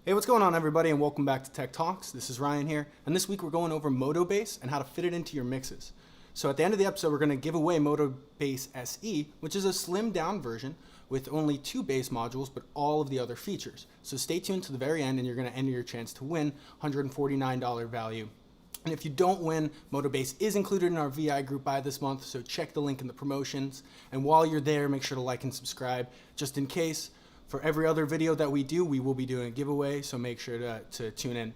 Hey, what's going on everybody, and welcome back to Tech Talks. This is Ryan here, and this week we're going over MODO BASS and how to fit it into your mixes. So at the end of the episode, we're going to give away MODO BASS SE, which is a slimmed down version with only 2 bass modules, but all of the other features. So stay tuned to the very end, and you're going to enter your chance to win $149 value. And if you don't win, MODO BASS is included in our VI group buy this month, so check the link in the promotions. And while you're there, make sure to like and subscribe, just in case. For every other video that we do, we will be doing a giveaway, so make sure to tune in.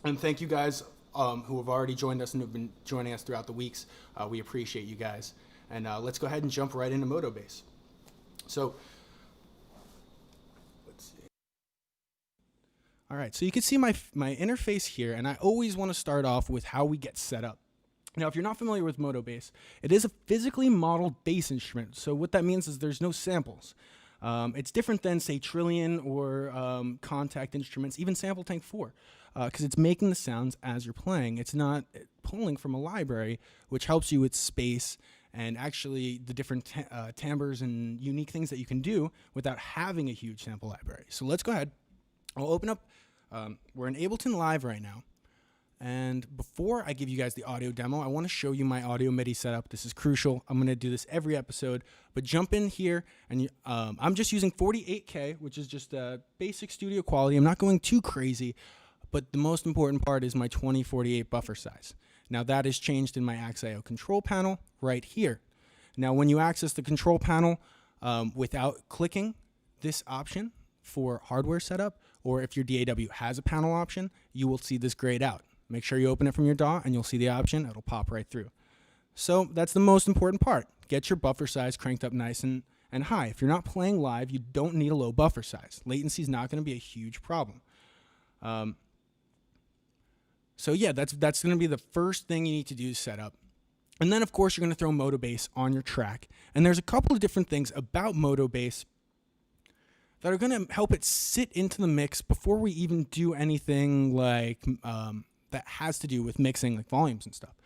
And thank you guys who have already joined us and who've been joining us throughout the weeks. We appreciate you guys. And let's go ahead and jump right into MODO BASS. So, let's see. All right, so you can see my interface here, and I always want to start off with how we get set up. Now, if you're not familiar with MODO BASS, it is a physically modeled bass instrument. So what that means is there's no samples. It's different than, say, Trillion or Contact Instruments, even Sample Tank 4, because it's making the sounds as you're playing. It's not pulling from a library, which helps you with space and actually the different timbres and unique things that you can do without having a huge sample library. So let's go ahead. I'll open up. We're in Ableton Live right now. And before I give you guys the audio demo, I want to show you my audio MIDI setup. This is crucial. I'm going to do this every episode, but jump in here, and I'm just using 48K, which is just basic studio quality. I'm not going too crazy, but the most important part is my 2048 buffer size. Now that is changed in my Axio control panel right here. Now when you access the control panel without clicking this option for hardware setup, or if your DAW has a panel option, you will see this grayed out. Make sure you open it from your DAW and you'll see the option. It'll pop right through. So that's the most important part. Get your buffer size cranked up nice and high. If you're not playing live, you don't need a low buffer size. Latency is not going to be a huge problem. So yeah, that's going to be the first thing you need to do to set up. And then of course you're going to throw MODO BASS on your track. And there's a couple of different things about MODO BASS that are going to help it sit into the mix before we even do anything like that has to do with mixing, like volumes and stuff.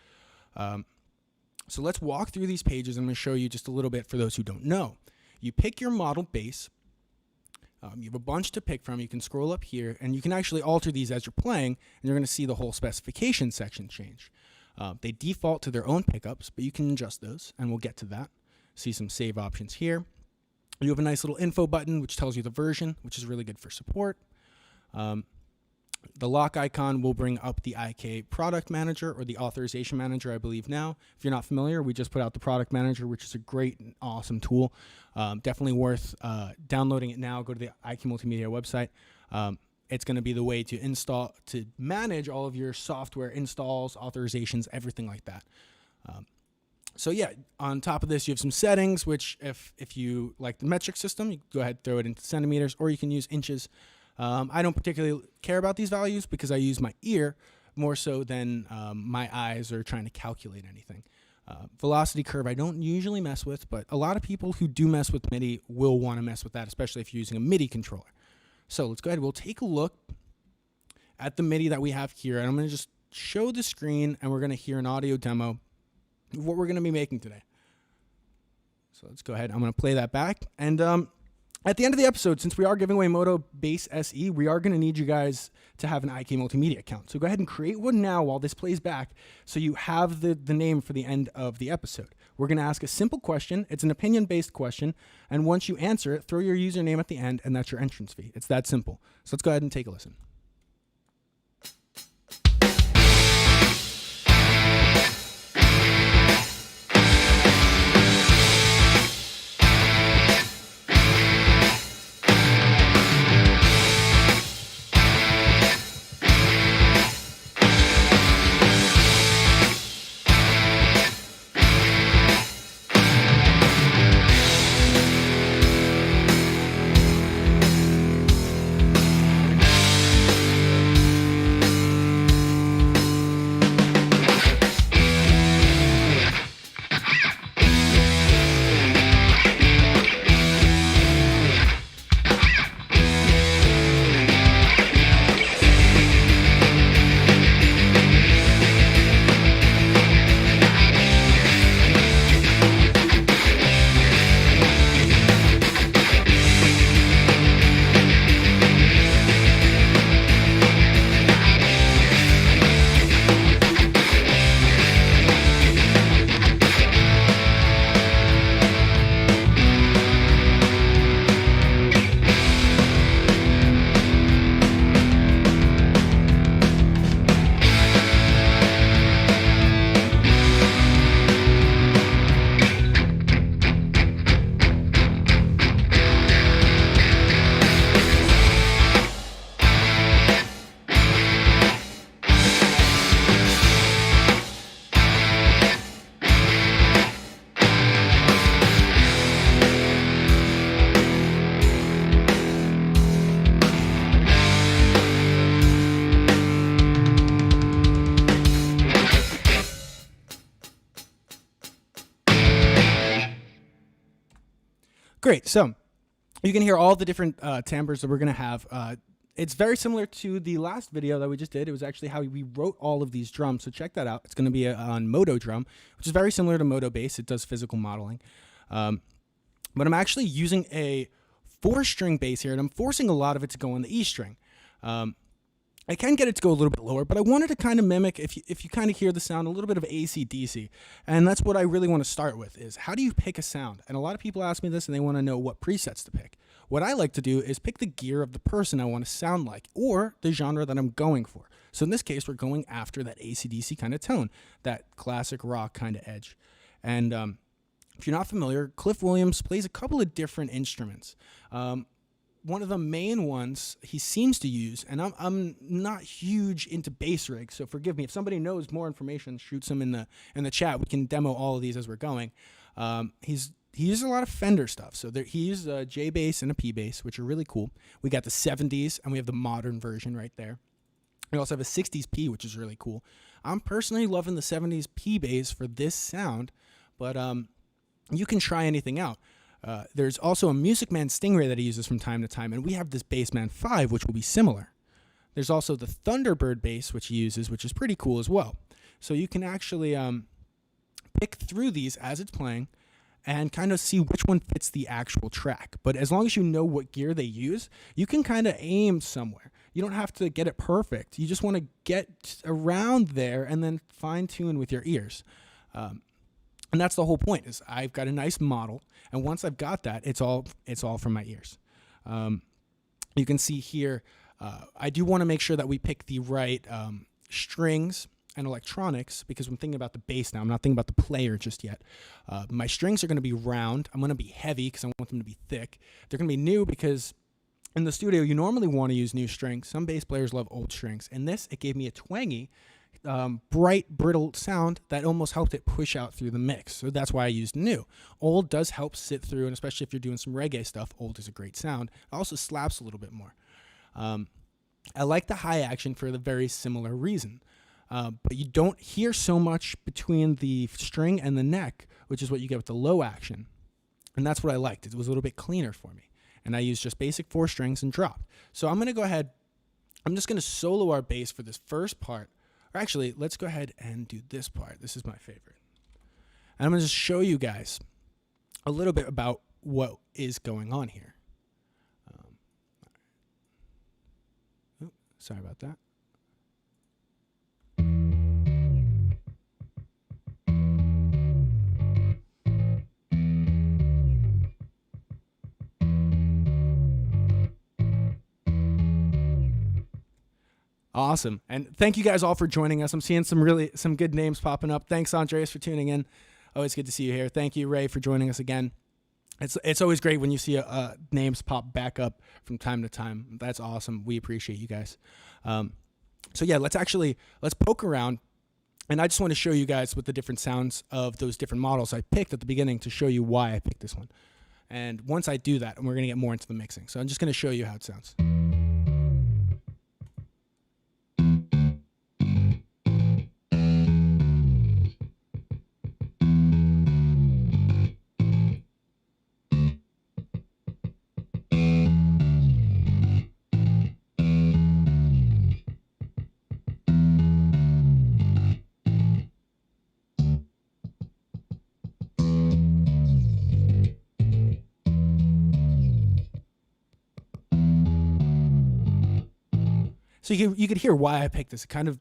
So let's walk through these pages. I'm going to show you just a little bit for those who don't know. You pick your model bass. You have a bunch to pick from. You can scroll up here, and you can actually alter these as you're playing, and you're going to see the whole specification section change. They default to their own pickups, but you can adjust those, and we'll get to that. See some save options here. You have a nice little info button, which tells you the version, which is really good for support. The lock icon will bring up the IK product manager or the authorization manager, I believe now. If you're not familiar, we just put out the product manager, which is a great and awesome tool. Definitely worth downloading it now. Go to the IK Multimedia website. It's going to be the way to manage all of your software installs, authorizations, everything like that. So yeah, on top of this, you have some settings, which if you like the metric system, you can go ahead and throw it into centimeters, or you can use inches. I don't particularly care about these values because I use my ear more so than my eyes or trying to calculate anything. Velocity curve I don't usually mess with, but a lot of people who do mess with MIDI will want to mess with that, especially if you're using a MIDI controller. So let's go ahead. We'll take a look at the MIDI that we have here, and I'm going to just show the screen, and we're going to hear an audio demo of what we're going to be making today. So let's go ahead. I'm going to play that back, and at the end of the episode, since we are giving away MODO BASS SE, we are going to need you guys to have an IK Multimedia account. So go ahead and create one now while this plays back so you have the name for the end of the episode. We're going to ask a simple question. It's an opinion-based question. And once you answer it, throw your username at the end, and that's your entrance fee. It's that simple. So let's go ahead and take a listen. Great. So you can hear all the different timbres that we're going to have. It's very similar to the last video that we just did. It was actually how we wrote all of these drums. So check that out. It's going to be on Modo drum, which is very similar to Modo bass. It does physical modeling. But I'm actually using a 4-string bass here, and I'm forcing a lot of it to go on the E string. I can get it to go a little bit lower, but I wanted to kind of mimic, if you kind of hear the sound, a little bit of AC/DC. And that's what I really want to start with, is how do you pick a sound? And a lot of people ask me this, and they want to know what presets to pick. What I like to do is pick the gear of the person I want to sound like, or the genre that I'm going for. So in this case, we're going after that AC/DC kind of tone, that classic rock kind of edge. And if you're not familiar, Cliff Williams plays a couple of different instruments. One of the main ones he seems to use, and I'm not huge into bass rigs, so forgive me if somebody knows more information. Shoot some in the chat. We can demo all of these as we're going. He uses a lot of Fender stuff. So he uses a J bass and a P bass, which are really cool. We got the 70s, and we have the modern version right there. We also have a 60s P, which is really cool. I'm personally loving the 70s P bass for this sound, but you can try anything out. There's also a Music Man Stingray that he uses from time to time, and we have this Bassman 5, which will be similar. There's also the Thunderbird bass, which he uses, which is pretty cool as well. So you can actually pick through these as it's playing and kind of see which one fits the actual track. But as long as you know what gear they use, you can kind of aim somewhere. You don't have to get it perfect. You just want to get around there and then fine-tune with your ears. And that's the whole point, is I've got a nice model, and once I've got that, it's all from my ears. You can see here, I do want to make sure that we pick the right strings and electronics, because I'm thinking about the bass now. I'm not thinking about the player just yet. My strings are going to be round. I'm going to be heavy because I want them to be thick. They're going to be new because in the studio, you normally want to use new strings. Some bass players love old strings. In this, it gave me a twangy, bright, brittle sound that almost helped it push out through the mix. So that's why I used new. Old does help sit through, and especially if you're doing some reggae stuff, old is a great sound. It also slaps a little bit more. I like the high action for the very similar reason. But you don't hear so much between the string and the neck, which is what you get with the low action. And that's what I liked. It was a little bit cleaner for me. And I used just basic 4 strings and dropped. So I'm going to go ahead. I'm just going to solo our bass for this first part. Or actually, let's go ahead and do this part. This is my favorite. And I'm going to just show you guys a little bit about what is going on here. Sorry about that. Awesome. And thank you guys all for joining us. I'm seeing some good names popping up. Thanks, Andreas, for tuning in. Always good to see you here. Thank you, Ray, for joining us again. It's always great when you see names pop back up from time to time. That's awesome. We appreciate you guys. So yeah, let's poke around. And I just want to show you guys with the different sounds of those different models I picked at the beginning to show you why I picked this one. And once I do that, we're going to get more into the mixing. So I'm just going to show you how it sounds. So you could hear why I picked this. It kind of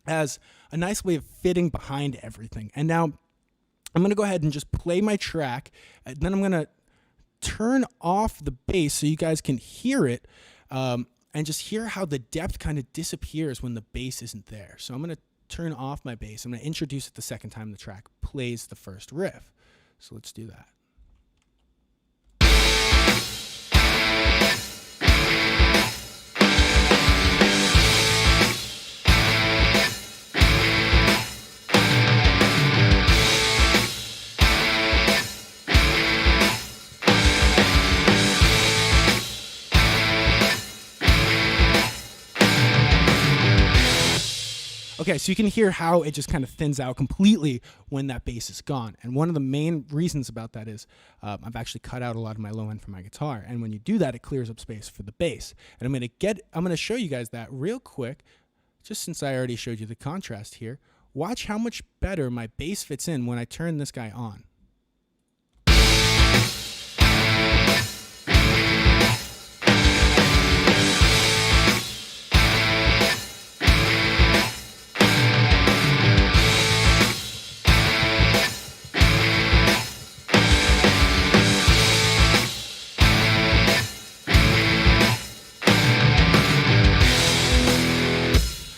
has a nice way of fitting behind everything. And now I'm going to go ahead and just play my track. And then I'm going to turn off the bass so you guys can hear it and just hear how the depth kind of disappears when the bass isn't there. So I'm going to turn off my bass. I'm going to introduce it the second time the track plays the first riff. So let's do that. Okay, so you can hear how it just kind of thins out completely when that bass is gone. And one of the main reasons about that is I've actually cut out a lot of my low end from my guitar. And when you do that, it clears up space for the bass. And I'm gonna show you guys that real quick, just since I already showed you the contrast here. Watch how much better my bass fits in when I turn this guy on.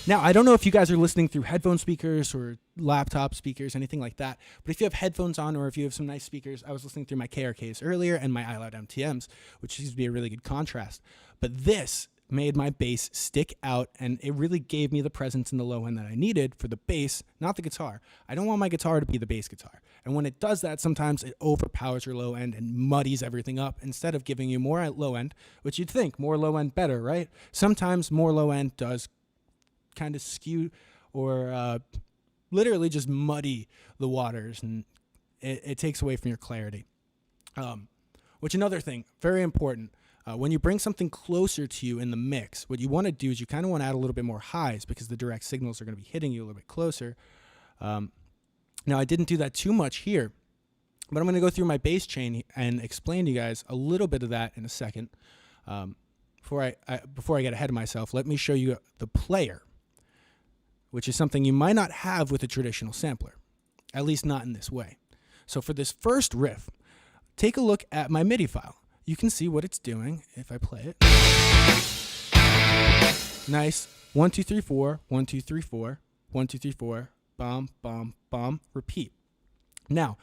Now, I don't know if you guys are listening through headphone speakers or laptop speakers, anything like that, but if you have headphones on or if you have some nice speakers, I was listening through my KRKs earlier and my iLoud MTMs, which seems to be a really good contrast. But this made my bass stick out, and it really gave me the presence in the low end that I needed for the bass, not the guitar. I don't want my guitar to be the bass guitar. And when it does that, sometimes it overpowers your low end and muddies everything up instead of giving you more low end, which you'd think more low end better, right? Sometimes more low end does kind of skew or literally just muddy the waters, and it takes away from your clarity. Which another thing, very important, when you bring something closer to you in the mix, what you want to do is you kind of want to add a little bit more highs because the direct signals are going to be hitting you a little bit closer. Now, I didn't do that too much here, but I'm going to go through my bass chain and explain to you guys a little bit of that in a second. Before I get ahead of myself, let me show you the player, which is something you might not have with a traditional sampler, at least not in this way. So for this first riff, take a look at my MIDI file. You can see what it's doing if I play it. Nice. 1, 2, 3, 4, 1, 2, 3, 4, 1, 2, 3, 4, bum, bum, bum, repeat. Now,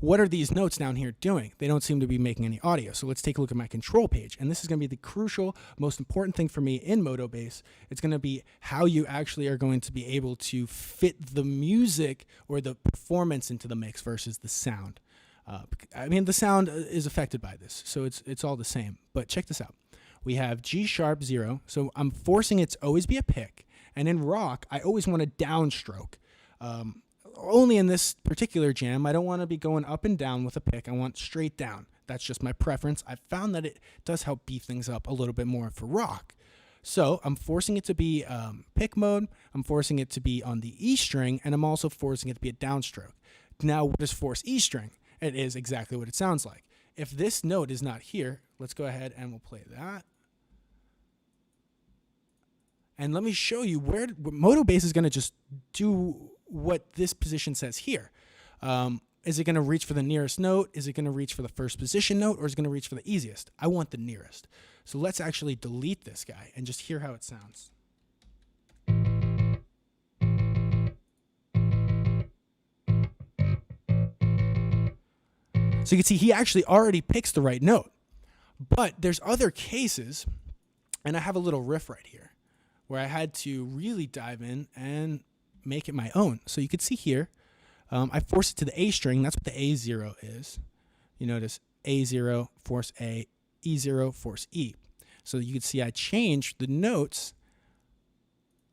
what are these notes down here doing? They don't seem to be making any audio. So let's take a look at my control page. And this is going to be the crucial, most important thing for me in MODO Bass. It's going to be how you actually are going to be able to fit the music or the performance into the mix versus the sound. I mean, the sound is affected by this, so it's all the same. But check this out. We have G sharp 0, so I'm forcing it to always be a pick. And in rock, I always want a downstroke. Only in this particular jam, I don't want to be going up and down with a pick. I want straight down. That's just my preference. I've found that it does help beef things up a little bit more for rock. So I'm forcing it to be pick mode. I'm forcing it to be on the E string, and I'm also forcing it to be a downstroke. Now, what is force E string? It is exactly what it sounds like. If this note is not here, let's go ahead and we'll play that. And let me show you where MODO Bass is going to just do what this position says here. Is it going to reach for the nearest note? Is it going to reach for the first position note? Or is it going to reach for the easiest? I want the nearest. So let's actually delete this guy and just hear how it sounds. So you can see he actually already picks the right note. But there's other cases, and I have a little riff right here, where I had to really dive in and make it my own. So you can see here, I force it to the A string. That's what the A0 is. You notice A0, force A, E0, force E. So you can see I changed the notes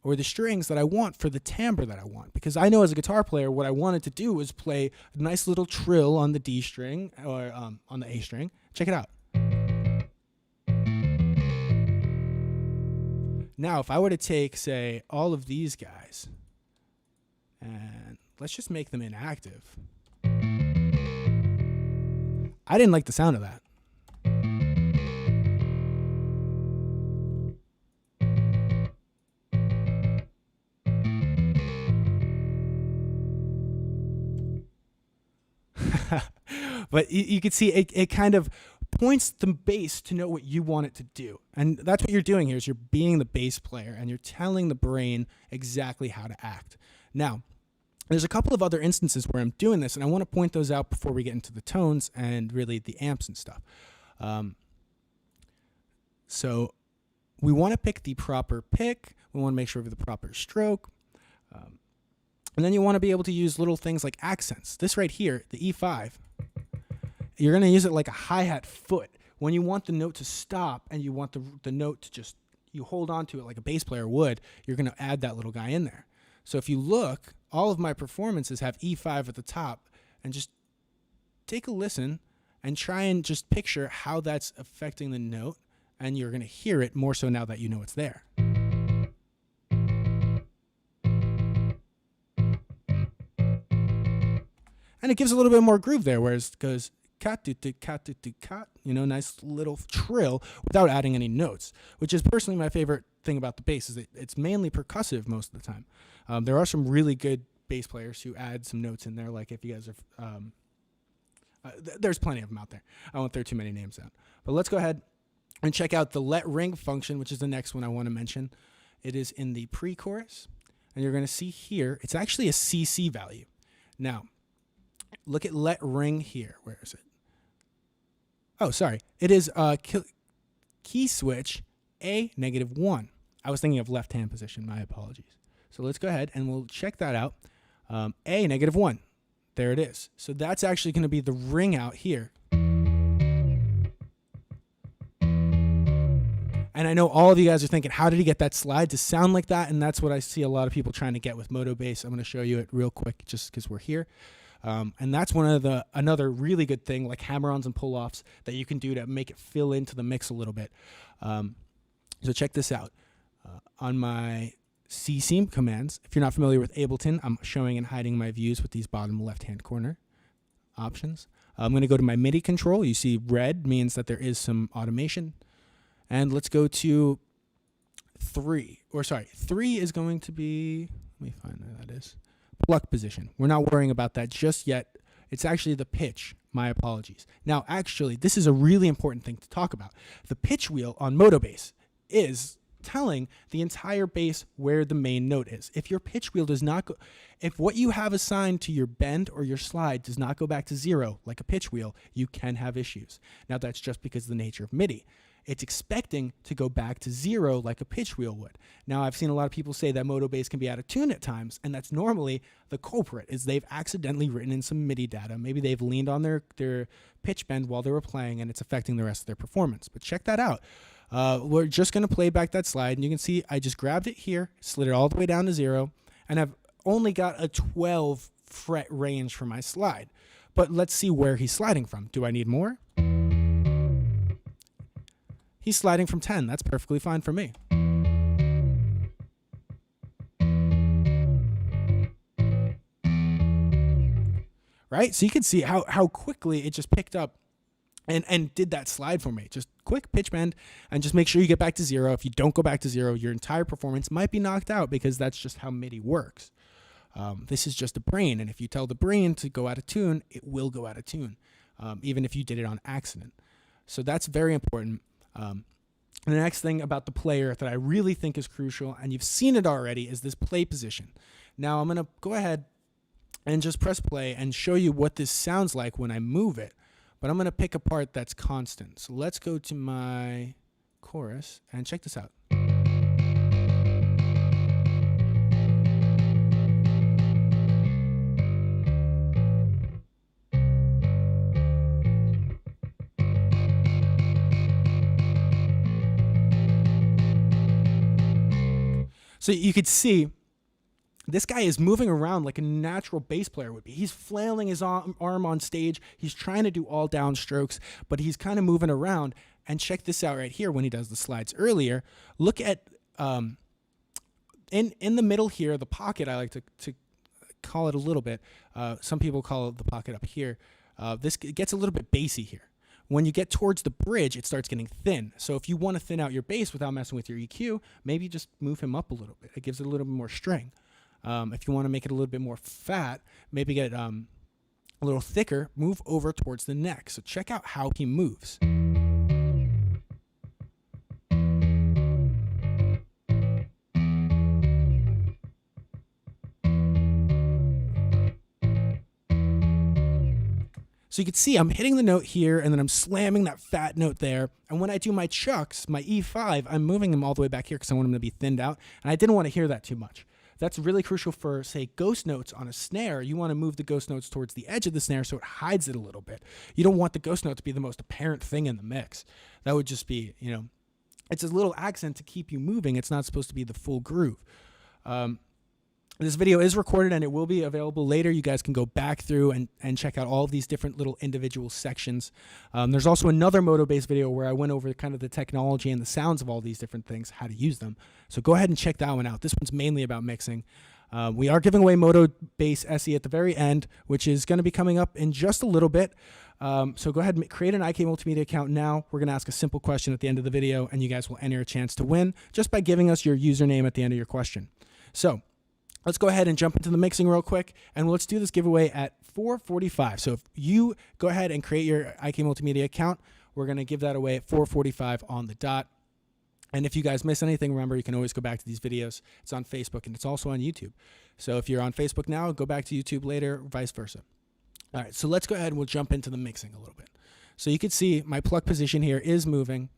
or the strings that I want for the timbre that I want. Because I know as a guitar player, what I wanted to do was play a nice little trill on the D string or on the A string. Check it out. Now, if I were to take, say, all of these guys, and let's just make them inactive. I didn't like the sound of that. But you can see it kind of points the bass to know what you want it to do. And that's what you're doing here is you're being the bass player and you're telling the brain exactly how to act. Now, there's a couple of other instances where I'm doing this, and I want to point those out before we get into the tones and really the amps and stuff. So we want to pick the proper pick. We want to make sure we have the proper stroke. And then you want to be able to use little things like accents. This right here, the E5, you're going to use it like a hi-hat foot. When you want the note to stop and you want the note to just, you hold on to it like a bass player would, you're going to add that little guy in there. So if you look, all of my performances have E5 at the top, and just take a listen and try and just picture how that's affecting the note, and you're going to hear it more so now that you know it's there. And it gives a little bit more groove there, whereas it goes cat, you know, nice little trill without adding any notes, which is personally my favorite thing about the bass, is that it's mainly percussive most of the time. There are some really good bass players who add some notes in there, like if you guys are, there's plenty of them out there. I won't throw too many names out. But let's go ahead and check out the let ring function, which is the next one I want to mention. It is in the pre-chorus, and you're going to see here, it's actually a CC value. Now, look at let ring here. Where is it? Oh, sorry. It is key switch A-1. I was thinking of left-hand position. My apologies. So let's go ahead and we'll check that out. A-1. There it is. So that's actually going to be the ring out here. And I know all of you guys are thinking, how did he get that slide to sound like that? And that's what I see a lot of people trying to get with MODO Bass. I'm going to show you it real quick just because we're here. And that's another really good thing, like hammer-ons and pull-offs, that you can do to make it fill into the mix a little bit. So check this out. On my CC commands, if you're not familiar with Ableton, I'm showing and hiding my views with these bottom left-hand corner options. I'm going to go to my MIDI control. You see red means that there is some automation. And let's go to 3. 3 is going to be, let me find where that is. Pluck position. We're not worrying about that just yet. It's actually the pitch. My apologies. Now, actually, this is a really important thing to talk about. The pitch wheel on MODO Bass is telling the entire bass where the main note is. If your pitch wheel does not go, if what you have assigned to your bend or your slide does not go back to 0, like a pitch wheel, you can have issues. Now, that's just because of the nature of MIDI. It's expecting to go back to 0 like a pitch wheel would. Now, I've seen a lot of people say that MODO Bass can be out of tune at times, and that's normally the culprit, is they've accidentally written in some MIDI data. Maybe they've leaned on their pitch bend while they were playing, and it's affecting the rest of their performance. But check that out. We're just going to play back that slide, and you can see I just grabbed it here, slid it all the way down to 0, and I've only got a 12 fret range for my slide. But let's see where he's sliding from. Do I need more? He's sliding from 10. That's perfectly fine for me. Right? So you can see how quickly it just picked up and did that slide for me. Just quick pitch bend and just make sure you get back to 0. If you don't go back to 0, your entire performance might be knocked out, because that's just how MIDI works. This is just a brain, and if you tell the brain to go out of tune, it will go out of tune, even if you did it on accident. So that's very important. And the next thing about the player that I really think is crucial, and you've seen it already, is this play position. Now I'm going to go ahead and just press play and show you what this sounds like when I move it. But I'm going to pick a part that's constant. So let's go to my chorus and check this out. So you could see this guy is moving around like a natural bass player would be. He's flailing his arm on stage. He's trying to do all downstrokes, but he's kind of moving around. And check this out right here when he does the slides earlier. Look at in the middle here, the pocket, I like to call it a little bit. Some people call it the pocket up here. This gets a little bit bassy here. When you get towards the bridge, it starts getting thin. So if you want to thin out your bass without messing with your EQ, maybe just move him up a little bit. It gives it a little bit more string. If you want to make it a little bit more fat, maybe get a little thicker, move over towards the neck. So check out how he moves. So you can see I'm hitting the note here, and then I'm slamming that fat note there. And when I do my chucks, my E5, I'm moving them all the way back here because I want them to be thinned out. And I didn't want to hear that too much. That's really crucial for, say, ghost notes on a snare. You want to move the ghost notes towards the edge of the snare so it hides it a little bit. You don't want the ghost note to be the most apparent thing in the mix. That would just be, you know, it's a little accent to keep you moving. It's not supposed to be the full groove. This video is recorded and it will be available later. You guys can go back through and check out all of these different little individual sections. There's also another MODO Bass video where I went over kind of the technology and the sounds of all these different things, how to use them. So go ahead and check that one out. This one's mainly about mixing. We are giving away MODO Bass SE at the very end, which is going to be coming up in just a little bit. So go ahead and create an IK Multimedia account now. We're going to ask a simple question at the end of the video, and you guys will enter a chance to win just by giving us your username at the end of your question. So let's go ahead and jump into the mixing real quick, and let's do this giveaway at 4:45. So if you go ahead and create your IK Multimedia account, we're going to give that away at 4:45 on the dot. And if you guys miss anything, remember, you can always go back to these videos. It's on Facebook, and it's also on YouTube. So if you're on Facebook now, go back to YouTube later, vice versa. All right, so let's go ahead and we'll jump into the mixing a little bit. So you can see my pluck position here is moving,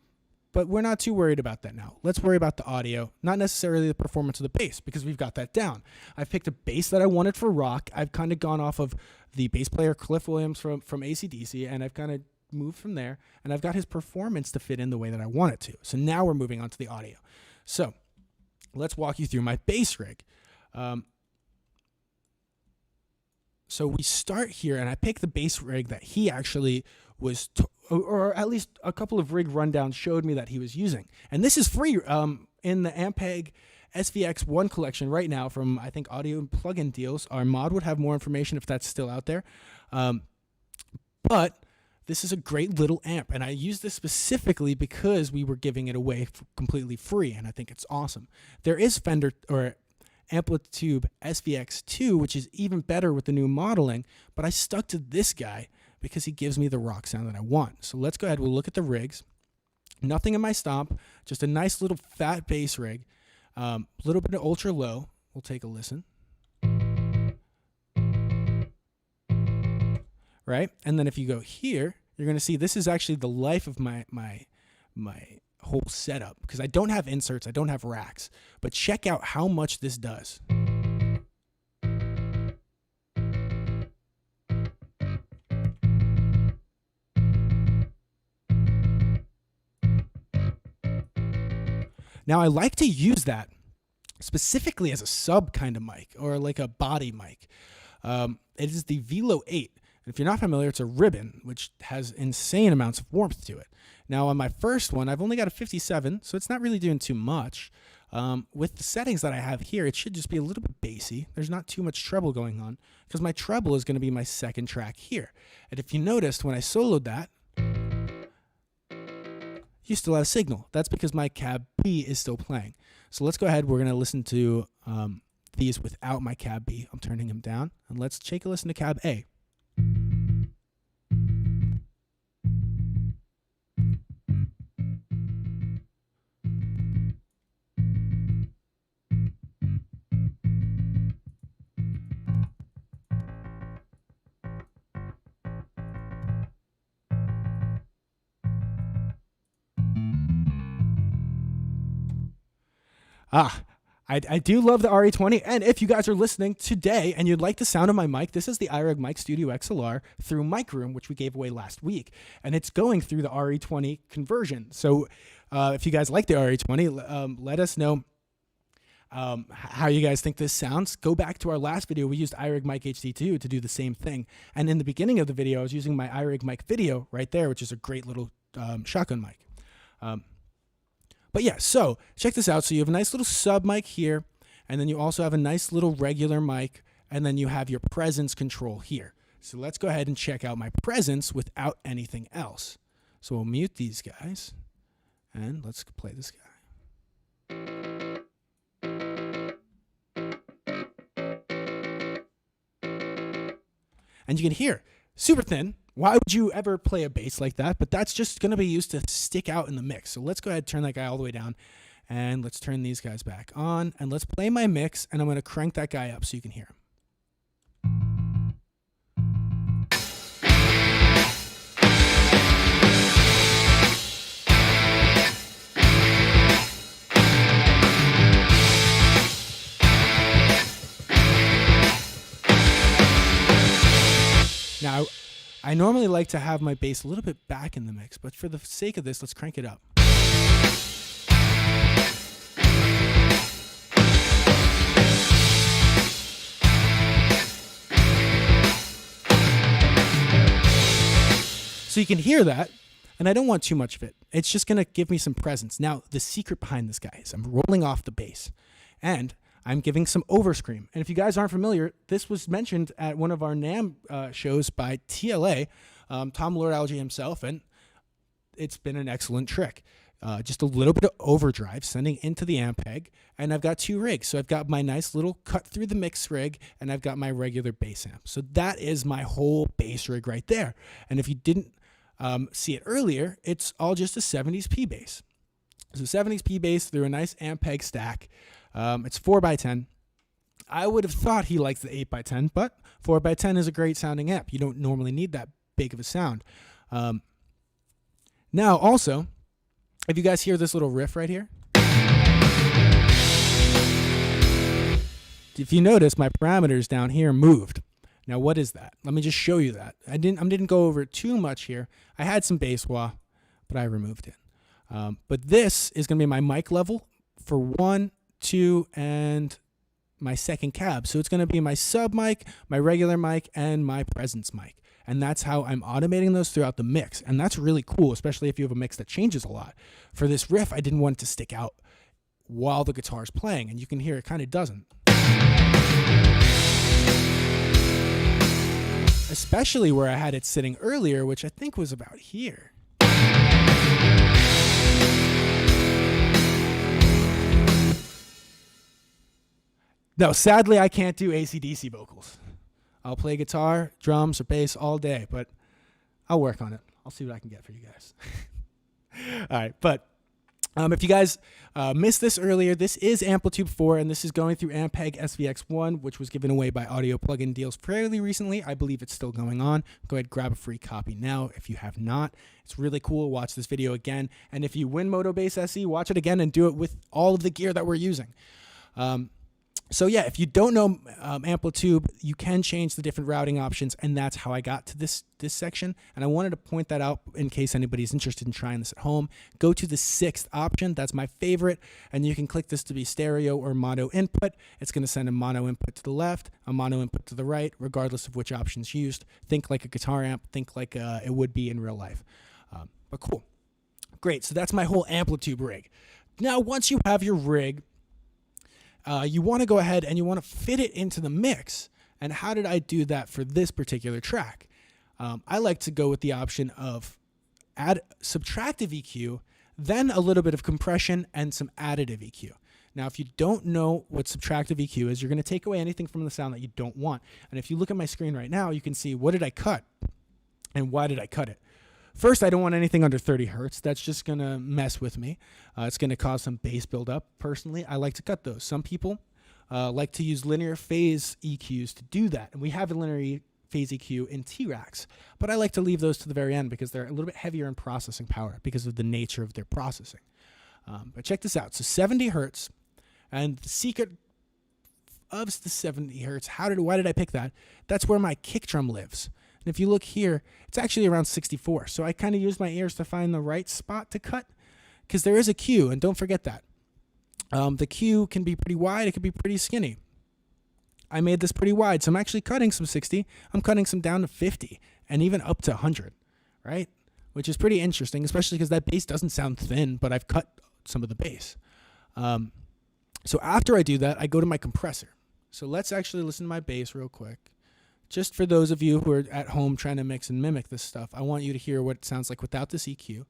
but we're not too worried about that now. Let's worry about the audio, not necessarily the performance of the bass, because we've got that down. I've picked a bass that I wanted for rock. I've kind of gone off of the bass player Cliff Williams from AC/DC, and I've kind of moved from there, and I've got his performance to fit in the way that I want it to. So now we're moving on to the audio. So let's walk you through my bass rig. So we start here, and I picked the bass rig that he actually was, or at least a couple of rig rundowns showed me that he was using. And this is free in the Ampeg SVX1 collection right now from, I think, Audio and Plugin Deals. Our mod would have more information if that's still out there. But this is a great little amp, and I use this specifically because we were giving it away completely free, and I think it's awesome. There is Fender or Amplitube SVX2, which is even better with the new modeling, but I stuck to this guy because he gives me the rock sound that I want. So let's go ahead, we'll look at the rigs. Nothing in my stomp, just a nice little fat bass rig, a little bit of ultra low. We'll take a listen. Right? And then if you go here, you're going to see this is actually the life of my whole setup, because I don't have inserts, I don't have racks, but check out how much this does. Now I like to use that specifically as a sub kind of mic or like a body mic. It is the Velo 8. And if you're not familiar, it's a ribbon, which has insane amounts of warmth to it. Now, on my first one, I've only got a 57, so it's not really doing too much. With the settings that I have here, it should just be a little bit bassy. There's not too much treble going on, because my treble is going to be my second track here. And if you noticed, when I soloed that, you still have signal. That's because my cab B is still playing. So let's go ahead. We're going to listen to these without my cab B. I'm turning him down. And let's take a listen to cab A. I do love the RE20, and if you guys are listening today and you'd like the sound of my mic, this is the iRig Mic Studio XLR through Mic Room, which we gave away last week, and it's going through the RE20 conversion. So if you guys like the RE20, let us know how you guys think this sounds. Go back to our last video. We used iRig Mic HD2 to do the same thing, and in the beginning of the video, I was using my iRig Mic Video right there, which is a great little shotgun mic. But yeah, so check this out. So you have a nice little sub mic here, and then you also have a nice little regular mic, and then you have your presence control here. So let's go ahead and check out my presence without anything else. So we'll mute these guys, and let's play this guy. And you can hear, super thin. Why would you ever play a bass like that? But that's just going to be used to stick out in the mix. So let's go ahead and turn that guy all the way down. And let's turn these guys back on. And let's play my mix. And I'm going to crank that guy up so you can hear him. Now, I normally like to have my bass a little bit back in the mix, but for the sake of this, let's crank it up. So you can hear that, and I don't want too much of it. It's just going to give me some presence. Now, the secret behind this guy is I'm rolling off the bass, and I'm giving some overscream. And if you guys aren't familiar, this was mentioned at one of our NAMM shows by TLA, Tom Lord-Alge himself, and it's been an excellent trick. Just a little bit of overdrive sending into the amp peg, and I've got two rigs. So I've got my nice little cut through the mix rig, and I've got my regular bass amp. So that is my whole bass rig right there. And if you didn't see it earlier, it's all just a 70s P bass. So 70s P bass through a nice amp peg stack. It's 4x10. I would have thought he likes the 8x10, but 4x10 is a great sounding amp. You don't normally need that big of a sound. Now also, if you guys hear this little riff right here, if you notice, my parameters down here moved. Now, what is that? Let me just show you that. I didn't go over it too much here. I had some bass wah, but I removed it. But this is going to be my mic level for 1, 2, and my second cab. So it's going to be my sub mic, my regular mic, and my presence mic. And that's how I'm automating those throughout the mix. And that's really cool, especially if you have a mix that changes a lot. For this riff, I didn't want it to stick out while the guitar's playing. And you can hear it kind of doesn't. Especially where I had it sitting earlier, which I think was about here. No, sadly, I can't do AC/DC vocals. I'll play guitar, drums, or bass all day, but I'll work on it. I'll see what I can get for you guys. All right, but if you guys missed this earlier, this is Amplitube 4, and this is going through Ampeg SVX1, which was given away by Audio Plugin Deals fairly recently. I believe it's still going on. Go ahead, grab a free copy now if you have not. It's really cool. Watch this video again, and if you win MODO BASS SE, watch it again and do it with all of the gear that we're using. So yeah, if you don't know Amplitube, you can change the different routing options, and that's how I got to this section. And I wanted to point that out in case anybody's interested in trying this at home. Go to the 6th option. That's my favorite, and you can click this to be stereo or mono input. It's going to send a mono input to the left, a mono input to the right, regardless of which option's used. Think like a guitar amp. Think like it would be in real life. But cool. Great. So that's my whole Amplitube rig. Now, once you have your rig, you want to go ahead and you want to fit it into the mix. And how did I do that for this particular track? I like to go with the option of add subtractive EQ, then a little bit of compression and some additive EQ. Now, if you don't know what subtractive EQ is, you're going to take away anything from the sound that you don't want. And if you look at my screen right now, you can see what did I cut and why did I cut it. First, I don't want anything under 30 hertz. That's just going to mess with me. It's going to cause some bass buildup. Personally, I like to cut those. Some people like to use linear phase EQs to do that. And we have a linear phase EQ in T-Racks. But I like to leave those to the very end because they're a little bit heavier in processing power because of the nature of their processing. But check this out. So 70 hertz. And the secret of the 70 hertz, why did I pick that? That's where my kick drum lives. And if you look here, it's actually around 64. So I kind of use my ears to find the right spot to cut because there is a Q, and don't forget that. The Q can be pretty wide. It can be pretty skinny. I made this pretty wide, so I'm actually cutting some 60. I'm cutting some down to 50 and even up to 100, right? Which is pretty interesting, especially because that bass doesn't sound thin, but I've cut some of the bass. So after I do that, I go to my compressor. So let's actually listen to my bass real quick. Just for those of you who are at home trying to mix and mimic this stuff, I want you to hear what it sounds like without this EQ.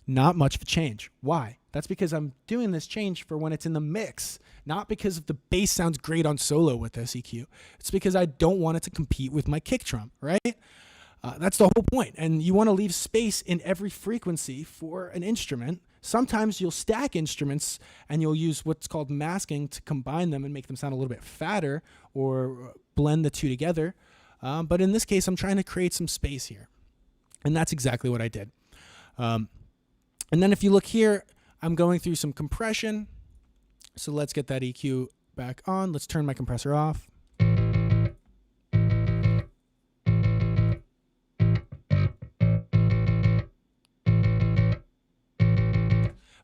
Not much of a change. Why? That's because I'm doing this change for when it's in the mix, not because the bass sounds great on solo with this EQ. It's because I don't want it to compete with my kick drum, right? That's the whole point. And you want to leave space in every frequency for an instrument. Sometimes you'll stack instruments and you'll use what's called masking to combine them and make them sound a little bit fatter or blend the two together. But in this case, I'm trying to create some space here. And that's exactly what I did. And then if you look here, I'm going through some compression. So let's get that EQ back on. Let's turn my compressor off.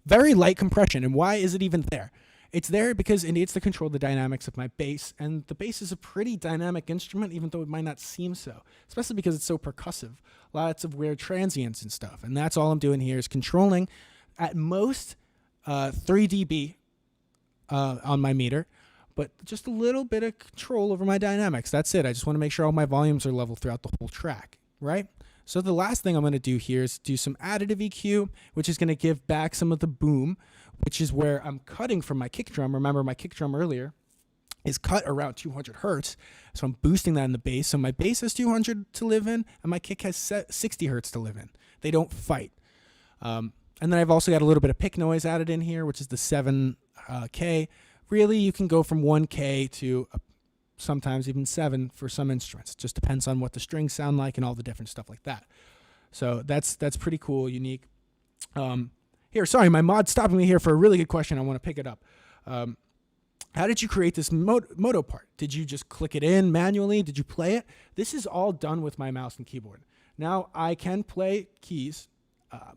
Very light compression. And why is it even there? It's there because it needs to control the dynamics of my bass, and the bass is a pretty dynamic instrument, even though it might not seem so, especially because it's so percussive. Lots of weird transients and stuff, and that's all I'm doing here is controlling at most 3 dB on my meter, but just a little bit of control over my dynamics. That's it. I just want to make sure all my volumes are level throughout the whole track, right? So the last thing I'm going to do here is do some additive EQ, which is going to give back some of the boom, which is where I'm cutting from my kick drum. Remember, my kick drum earlier is cut around 200 hertz, so I'm boosting that in the bass. So my bass has 200 to live in, and my kick has 60 hertz to live in. They don't fight. And then I've also got a little bit of pick noise added in here, which is the 7K. Really, you can go from 1K to sometimes even 7 for some instruments. It just depends on what the strings sound like and all the different stuff like that. So that's pretty cool, unique. Here, sorry, my mod's stopping me here for a really good question. I want to pick it up. How did you create this MODO part? Did you just click it in manually? Did you play it? This is all done with my mouse and keyboard. Now, I can play keys,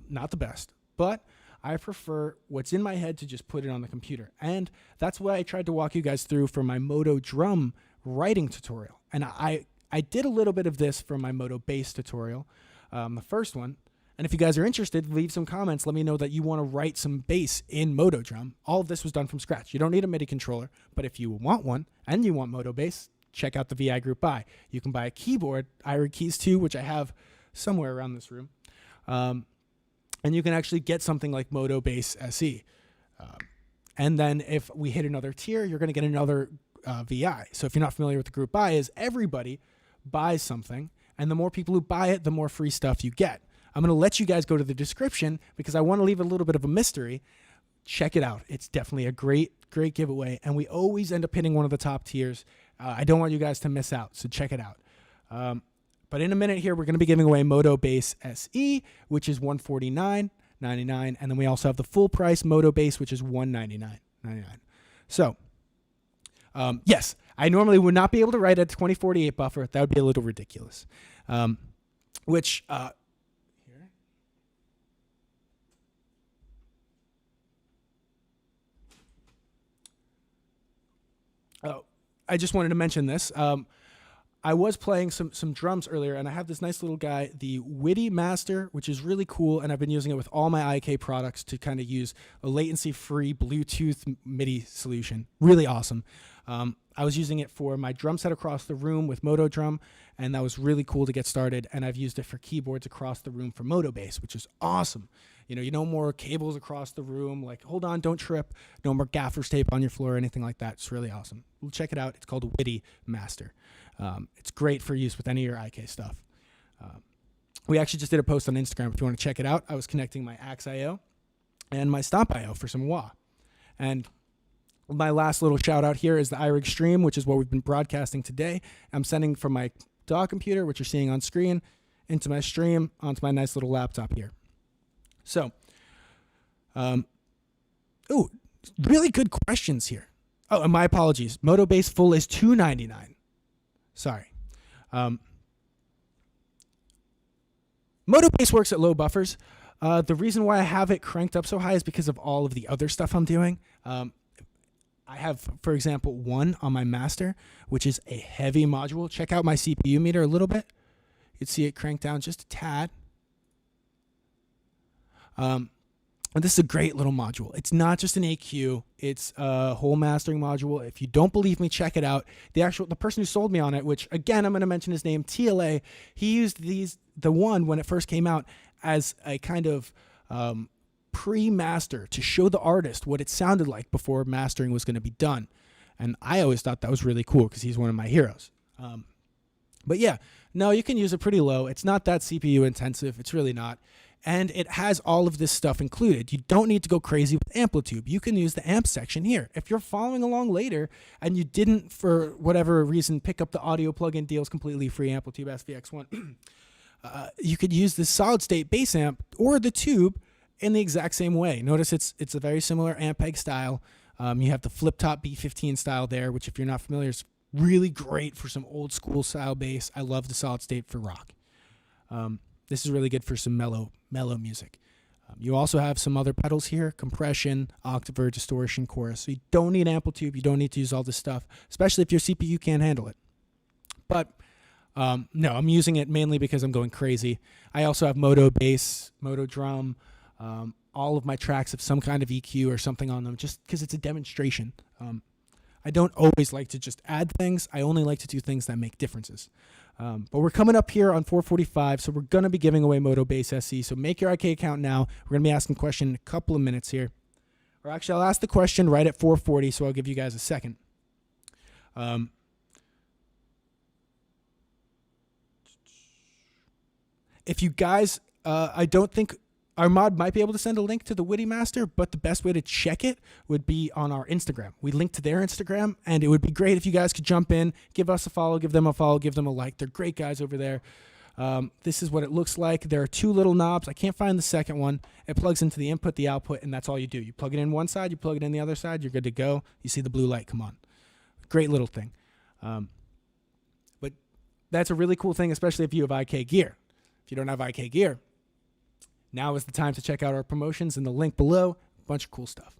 not the best, but I prefer what's in my head to just put it on the computer. And that's what I tried to walk you guys through for my MODO drum writing tutorial. And I did a little bit of this for my MODO bass tutorial, the first one. And if you guys are interested, leave some comments. Let me know that you want to write some bass in MODO drum. All of this was done from scratch. You don't need a MIDI controller, but if you want one and you want MODO bass, check out the VI Group Buy. You can buy a keyboard, IK Keys 2, which I have somewhere around this room. And you can actually get something like MODO Bass SE. And then if we hit another tier, you're going to get another VI. So if you're not familiar with the group buy, is everybody buys something, and the more people who buy it, the more free stuff you get. I'm going to let you guys go to the description because I want to leave a little bit of a mystery. Check it out. It's definitely a great giveaway, and we always end up hitting one of the top tiers. I don't want you guys to miss out, so check it out. But in a minute here, we're going to be giving away MODO Bass SE, which is $149.99, and then we also have the full price MODO Bass, which is $199.99. So, yes, I normally would not be able to write a 2048 buffer. That would be a little ridiculous. I just wanted to mention this. I was playing some drums earlier, and I have this nice little guy, the MIDI Master, which is really cool, and I've been using it with all my IK products to kind of use a latency-free Bluetooth MIDI solution. Really awesome. I was using it for my drum set across the room with MODO Drum, and that was really cool to get started, and I've used it for keyboards across the room for MODO Bass, which is awesome. You know, no more cables across the room, like, hold on, don't trip, no more gaffer's tape on your floor or anything like that. It's really awesome. We'll check it out. It's called MIDI Master. It's great for use with any of your IK stuff. We actually just did a post on Instagram if you want to check it out. I was connecting my Axe.io and my Stomp.io for some wah. And my last little shout out here is the iRig stream, which is what we've been broadcasting today. I'm sending from my DAW computer, which you're seeing on screen, into my stream onto my nice little laptop here. So, really good questions here. Oh, and my apologies. MODO Bass full is $299. Sorry. MODO Bass works at low buffers. The reason why I have it cranked up so high is because of all of the other stuff I'm doing. I have, for example, one on my master, which is a heavy module. Check out my CPU meter a little bit. You'd see it crank down just a tad. And this is a great little module. It's not just an EQ, it's a whole mastering module. If you don't believe me, check it out. The person who sold me on it, which again, I'm going to mention his name, TLA, he used the one when it first came out as a kind of pre-master to show the artist what it sounded like before mastering was going to be done. And I always thought that was really cool because he's one of my heroes. But yeah, no, you can use it pretty low. It's not that CPU intensive. It's really not. And it has all of this stuff included. You don't need to go crazy with Amplitube. You can use the amp section here. If you're following along later and you didn't, for whatever reason, pick up the audio plugin deals completely free Amplitube SVX1, you could use the solid state bass amp or the tube in the exact same way. Notice it's a very similar Ampeg style. You have the flip top B15 style there, which if you're not familiar is really great for some old school style bass. I love the solid state for rock. This is really good for some mellow music. You also have some other pedals here: compression, octaver, distortion, chorus. So you don't need Amplitube. You don't need to use all this stuff, especially if your CPU can't handle it. But no, I'm using it mainly because I'm going crazy. I also have Modo Bass, Modo Drum. All of my tracks have some kind of EQ or something on them, just because it's a demonstration. I don't always like to just add things. I only like to do things that make differences. But we're coming up here on 4:45, so we're going to be giving away Modo Bass SE. So make your IK account now. We're going to be asking a question in a couple of minutes here. Or actually, I'll ask the question right at 4:40, so I'll give you guys a second. If you guys, I don't think our mod might be able to send a link to the Witty Master, but the best way to check it would be on our Instagram. We link to their Instagram, and it would be great if you guys could jump in, give us a follow, give them a follow, give them a like. They're great guys over there. This is what it looks like. There are two little knobs. I can't find the second one. It plugs into the input, the output, and that's all you do. You plug it in one side, you plug it in the other side, you're good to go. You see the blue light come on. Great little thing. But that's a really cool thing, especially if you have IK gear. If you don't have IK gear, now is the time to check out our promotions in the link below. A bunch of cool stuff.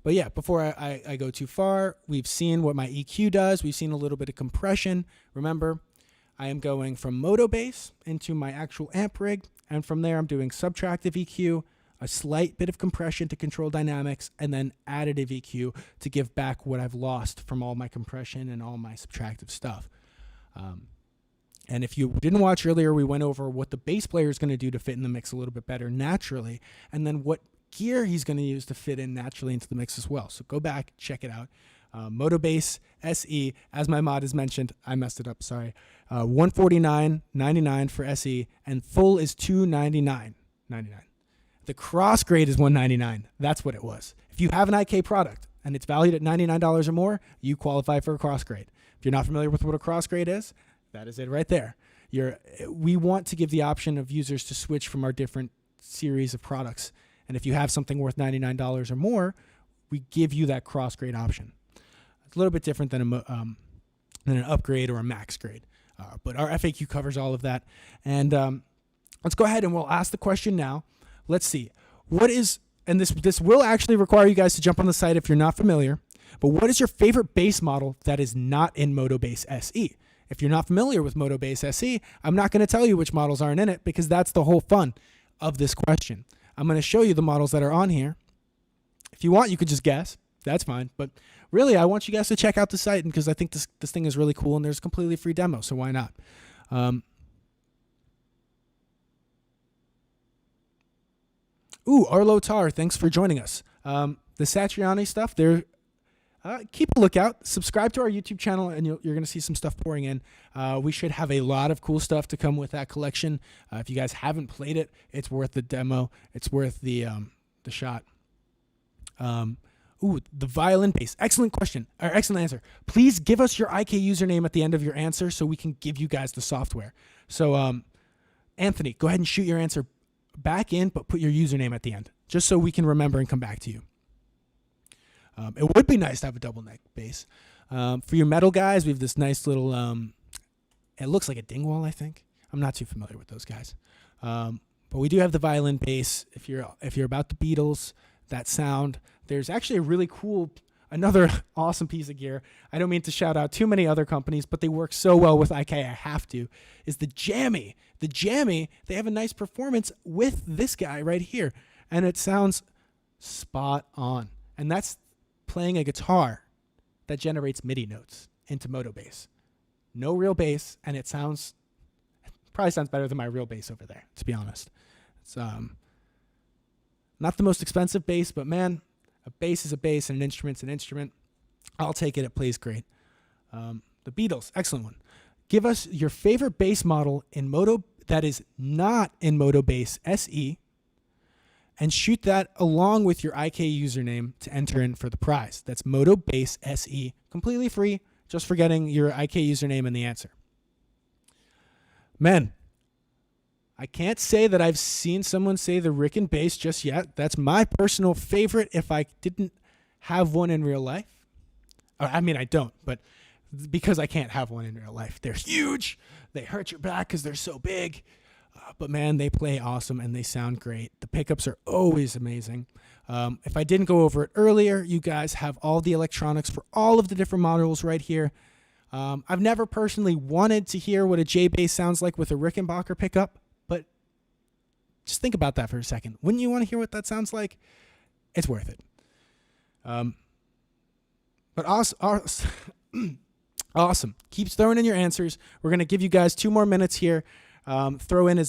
But yeah, before I go too far, we've seen what my EQ does. We've seen a little bit of compression. Remember, I am going from Modo Bass into my actual amp rig, and from there I'm doing Subtractive EQ, a slight bit of compression to control dynamics, and then Additive EQ to give back what I've lost from all my compression and all my subtractive stuff. And if you didn't watch earlier, we went over what the bass player is going to do to fit in the mix a little bit better naturally, and then what gear he's going to use to fit in naturally into the mix as well. So go back, check it out. Modo Bass SE, as my mod has mentioned, I messed it up, sorry. $149.99 for SE, and full is $299.99. The cross grade is $199. That's what it was. If you have an IK product and it's valued at $99 or more, you qualify for a cross grade. If you're not familiar with what a cross grade is, that is it right there. We want to give the option of users to switch from our different series of products. And if you have something worth $99 or more, we give you that cross grade option. It's a little bit different than an upgrade or a max grade. But our FAQ covers all of that. And let's go ahead and we'll ask the question now. Let's see. What is, and this will actually require you guys to jump on the site if you're not familiar, but what is your favorite bass model that is not in Modo Bass SE? If you're not familiar with Modo Bass SE, I'm not going to tell you which models aren't in it because that's the whole fun of this question. I'm going to show you the models that are on here. If you want, you could just guess. That's fine. But really, I want you guys to check out the site because I think this thing is really cool and there's a completely free demo, so why not? Arlo Tar, thanks for joining us. The Satriani stuff, keep a lookout. Subscribe to our YouTube channel, and you're going to see some stuff pouring in. We should have a lot of cool stuff to come with that collection. If you guys haven't played it, it's worth the demo. It's worth the shot. The violin bass. Excellent question, or excellent answer. Please give us your IK username at the end of your answer so we can give you guys the software. So, Anthony, go ahead and shoot your answer back in, but put your username at the end, just so we can remember and come back to you. It would be nice to have a double neck bass. For your metal guys, we have this nice little, it looks like a Dingwall, I think. I'm not too familiar with those guys. But we do have the violin bass. If you're about the Beatles, that sound, there's actually a really cool, another awesome piece of gear. I don't mean to shout out too many other companies, but they work so well with IK, I have to, is the Jammy. The Jammy, they have a nice performance with this guy right here, and it sounds spot on. And that's playing a guitar that generates MIDI notes into Modo Bass. No real bass, and it probably sounds better than my real bass over there, to be honest. It's not the most expensive bass, but man, a bass is a bass and an instrument's an instrument. I'll take it. It plays great. The Beatles, excellent one. Give us your favorite bass model in Modo that is not in Modo Bass SE, and shoot that along with your IK username to enter in for the prize. That's Modo Bass SE, completely free, just for getting your IK username and the answer. Man, I can't say that I've seen someone say the Rick and bass just yet. That's my personal favorite if I didn't have one in real life. I mean, I don't, but because I can't have one in real life. They're huge. They hurt your back because they're so big. But man, they play awesome and they sound great. The pickups are always amazing. If I didn't go over it earlier, you guys have all the electronics for all of the different models right here. I've never personally wanted to hear what a J-bass sounds like with a Rickenbacker pickup, but just think about that for a second. Wouldn't you want to hear what that sounds like? It's worth it. But awesome. Keep throwing in your answers. We're going to give you guys 2 more minutes here. Throw in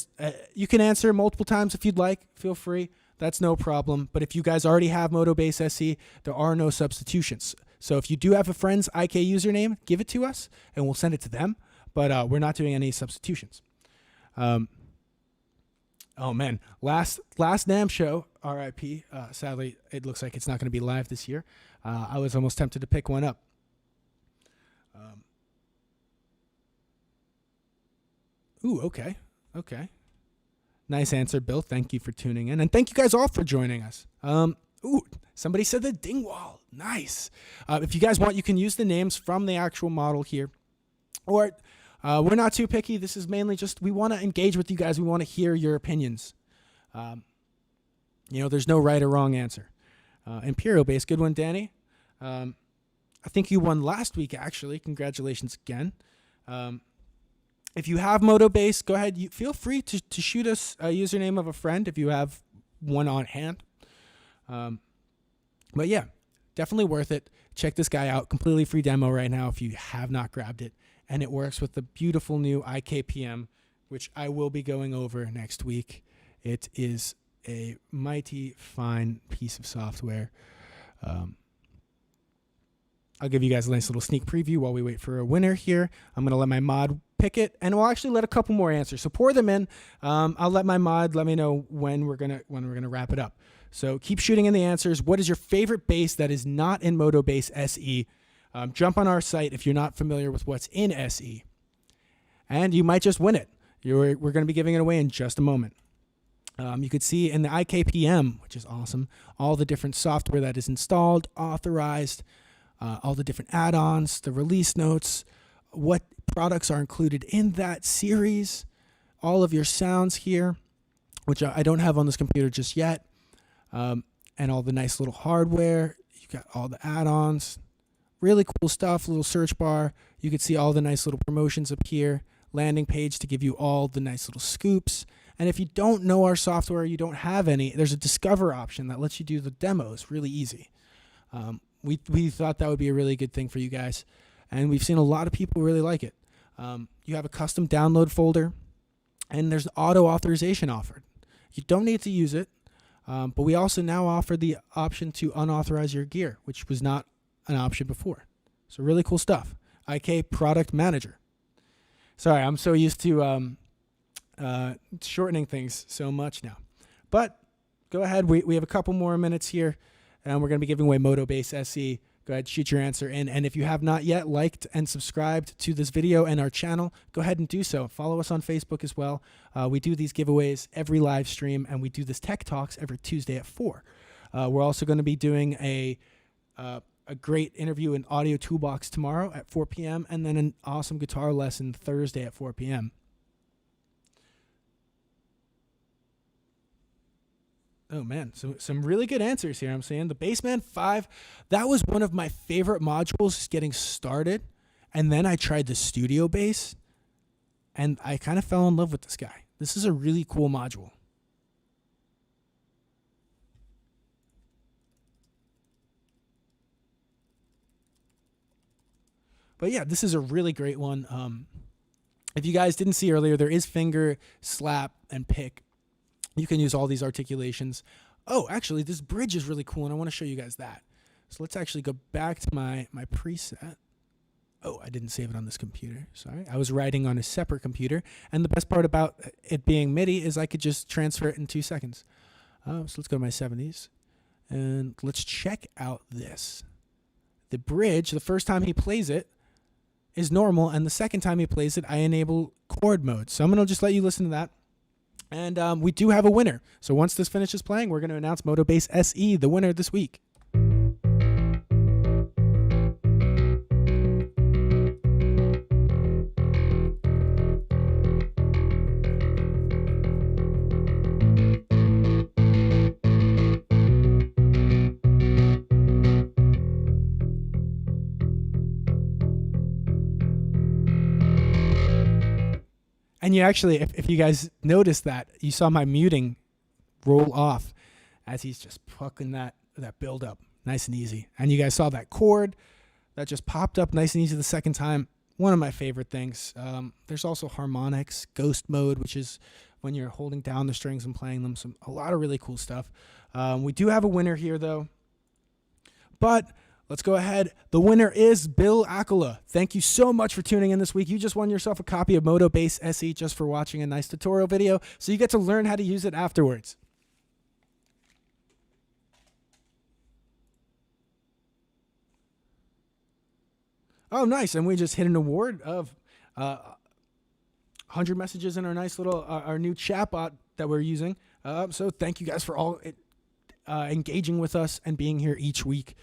you can answer multiple times if you'd like. Feel free. That's no problem. But if you guys already have MODO BASS SE, there are no substitutions. So if you do have a friend's IK username, give it to us and we'll send it to them. But we're not doing any substitutions. Oh man, last NAMM show, RIP. Sadly, it looks like it's not going to be live this year. I was almost tempted to pick one up. Ooh, okay. Nice answer, Bill. Thank you for tuning in. And thank you guys all for joining us. Ooh, somebody said the Dingwall. Nice. If you guys want, you can use the names from the actual model here. Or we're not too picky. This is mainly just we want to engage with you guys. We want to hear your opinions. There's no right or wrong answer. Imperial Bass, good one, Danny. I think you won last week, actually. Congratulations again. If you have MODO BASS, go ahead. Feel free to shoot us a username of a friend if you have one on hand. But yeah, definitely worth it. Check this guy out. Completely free demo right now if you have not grabbed it. And it works with the beautiful new IK PM, which I will be going over next week. It is a mighty fine piece of software. I'll give you guys a nice little sneak preview while we wait for a winner here. I'm going to let my mod pick it, and we'll actually let a couple more answers. So pour them in. I'll let my mod let me know when we're gonna wrap it up. So keep shooting in the answers. What is your favorite bass that is not in MODO BASS SE? Jump on our site if you're not familiar with what's in SE, and you might just win it. We're going to be giving it away in just a moment. You could see in the IK PM, which is awesome, all the different software that is installed, authorized, all the different add-ons, the release notes, what products are included in that series, all of your sounds here, which I don't have on this computer just yet, and all the nice little hardware. You got all the add-ons, really cool stuff, little search bar. You could see all the nice little promotions up here, landing page to give you all the nice little scoops. And if you don't know our software, you don't have any, there's a discover option that lets you do the demos really easy. We thought that would be a really good thing for you guys, and we've seen a lot of people really like it. You have a custom download folder, and there's auto authorization offered. You don't need to use it, but we also now offer the option to unauthorize your gear, which was not an option before. So really cool stuff. IK Product Manager. Sorry, I'm so used to shortening things so much now. But go ahead. We have a couple more minutes here, and we're going to be giving away MODO BASS SE. Go ahead, shoot your answer in. And if you have not yet liked and subscribed to this video and our channel, go ahead and do so. Follow us on Facebook as well. We do these giveaways every live stream, and we do this Tech Talks every Tuesday at 4. We're also going to be doing a great interview in Audio Toolbox tomorrow at 4 p.m. and then an awesome guitar lesson Thursday at 4 p.m. Oh, man, so some really good answers here, I'm saying. The Bassman 5, that was one of my favorite modules just getting started. And then I tried the Studio Bass, and I kind of fell in love with this guy. This is a really cool module. But yeah, this is a really great one. If you guys didn't see earlier, there is finger, slap, and pick. You can use all these articulations. Oh, actually, this bridge is really cool, and I want to show you guys that. So let's actually go back to my preset. Oh, I didn't save it on this computer. Sorry. I was writing on a separate computer, and the best part about it being MIDI is I could just transfer it in 2 seconds. So let's go to my 70s, and let's check out this. The bridge, the first time he plays it, is normal, and the second time he plays it, I enable chord mode. So I'm going to just let you listen to that. And we do have a winner. So once this finishes playing, we're going to announce MODO BASS SE, the winner this week. And you actually, if you guys noticed that, you saw my muting roll off as he's just plucking that build up nice and easy. And you guys saw that chord that just popped up nice and easy the second time. One of my favorite things. There's also harmonics, ghost mode, which is when you're holding down the strings and playing them. A lot of really cool stuff. We do have a winner here, though. But let's go ahead. The winner is Bill Akala. Thank you so much for tuning in this week. You just won yourself a copy of MODO BASS SE just for watching a nice tutorial video. So you get to learn how to use it afterwards. Oh, nice. And we just hit an award of 100 messages in our nice little, our new chatbot that we're using. So thank you guys for all engaging with us and being here each week.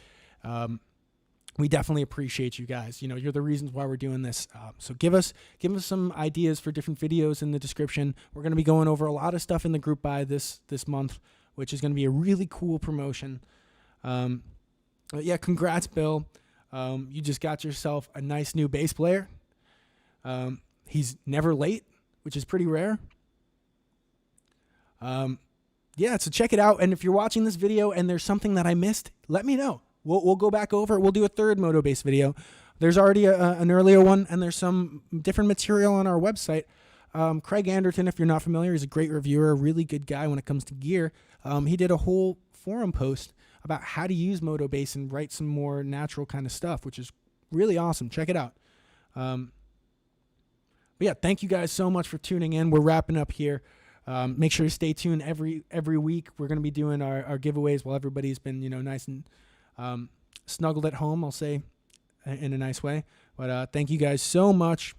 We definitely appreciate you guys. You know, you're the reasons why we're doing this. So give us some ideas for different videos in the description. We're going to be going over a lot of stuff in the group buy this month, which is going to be a really cool promotion. But yeah, congrats, Bill. You just got yourself a nice new bass player. He's never late, which is pretty rare. Yeah, so check it out. And if you're watching this video and there's something that I missed, let me know. We'll go back over it. We'll do a third MODO BASS video. There's already an earlier one, and there's some different material on our website. Craig Anderton, if you're not familiar, is a great reviewer, a really good guy when it comes to gear. He did a whole forum post about how to use MODO BASS and write some more natural kind of stuff, which is really awesome. Check it out. But yeah, thank you guys so much for tuning in. We're wrapping up here. Make sure to stay tuned every week. We're going to be doing our giveaways while everybody's been, you know, nice and snuggled at home, I'll say, in a nice way. But thank you guys so much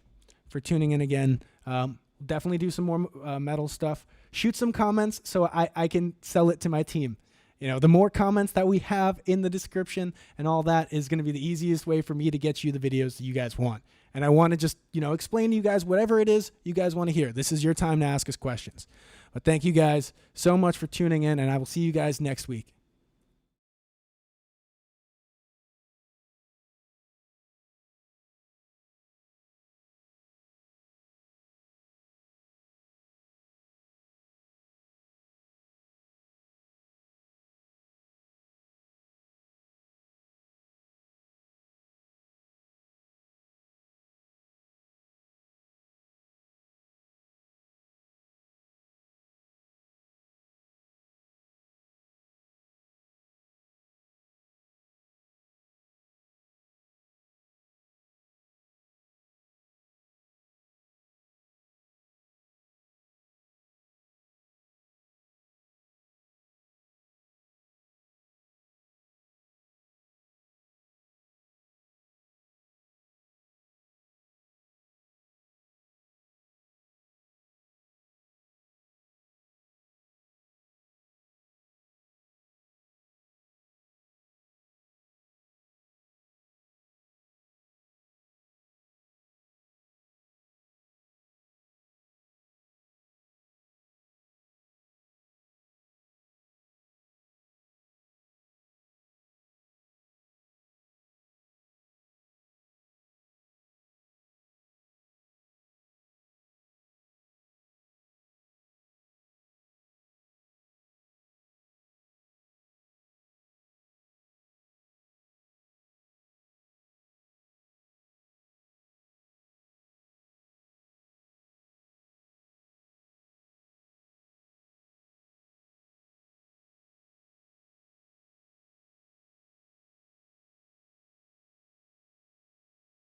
for tuning in again. Definitely do some more metal stuff. Shoot some comments so I can sell it to my team. You know, the more comments that we have in the description and all that is going to be the easiest way for me to get you the videos that you guys want. And I want to just, you know, explain to you guys whatever it is you guys want to hear. This is your time to ask us questions. But thank you guys so much for tuning in, and I will see you guys next week.